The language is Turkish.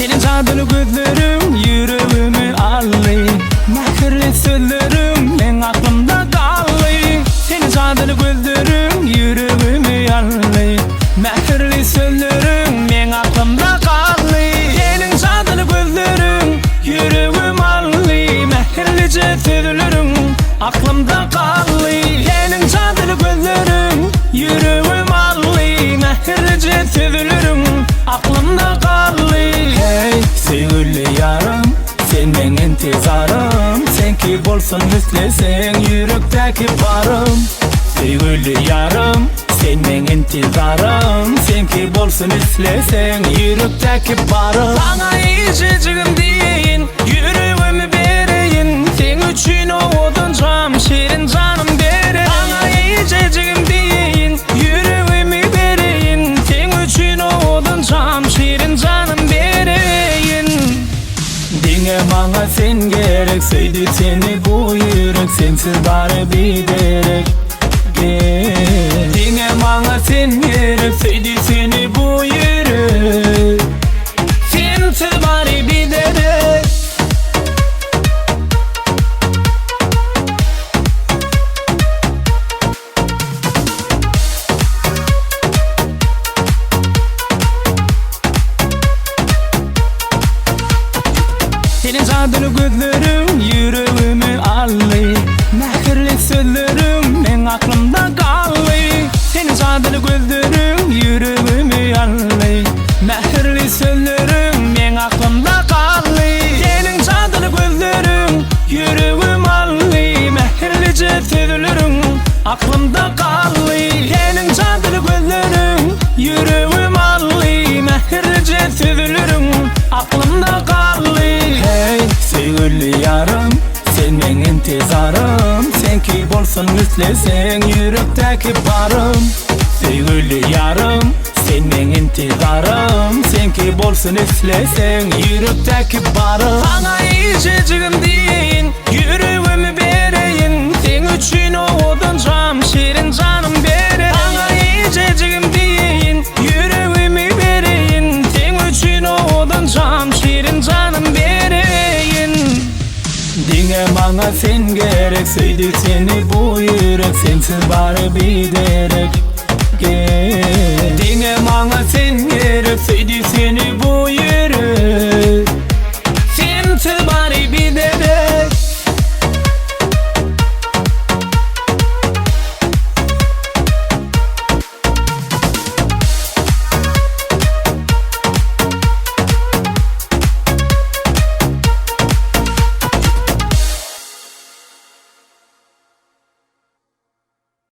Senin adını gözlerim yüreğimi allı. Mehirli sözlerim ben aklımda kallı. Senin adını gözlerim yüreğimi allı. Mehirli sözlerim ben aklımda kallı. Senin adını gözlerim yüreğim allı. Mehirlice sözlerim aklımda kallı. Senin adını gözlerim yüreğim allı. Mehirlice sözlerim aklımda kallı. Hey sevgili yarım, sen benim intizarım. Sen ki bolsun üstlesin yürekteki barım. Sevgili yarım, sen benim intizarım. Sen ki bolsun üstlesin yürekteki barım. Bana iyicecigim deyin, yüreğimi vereyin. Sen üçün oğudun cam, şirin canım derin. Bana iyicecigim deyin, yüreğimi vereyin. Sen üçün oğudun cam, şirin canım derin. Dinle bana sen gerek, sevdi seni bu yürek. Sensiz bari bir derek. Dinle bana sen gerek, sevdi seni bu yürek. Sensiz bari bir derek. Senin adını gözlerim yüreğimi allı. Mehirli sözlerim ben aklımda kallı. Senin adını gözlerim yüreğimi allı. Mehirli sözlerim ben aklımda kallı. Senin adını gözlerim yüreğim allı. Mehirlice sözlerim aklımda kallı. Senin adını gözlerim yüreğim allı. Mehirlice sözlerim aklımda kallı. Hey sevgili yarım, sen benim intizarım. Sen ki bolsun üstlesin yürekteki barım. Sevgili yarım, sen benim intizarım. Sen ki bolsun üstlesin yürekteki barım. Bana iyicecigim deyin, yüreğimi vereyin. Sen üçün oğudun cam, şirin canım derin. Bana iyicecigim deyin, yüreğimi vereyin. Sen üçün oğudun cam, şirin canım derin. Dinle bana sen gerek, sevdi seni bu yürek. Sensiz bari bir derek. Dinle bana sen gerek, sevdi seni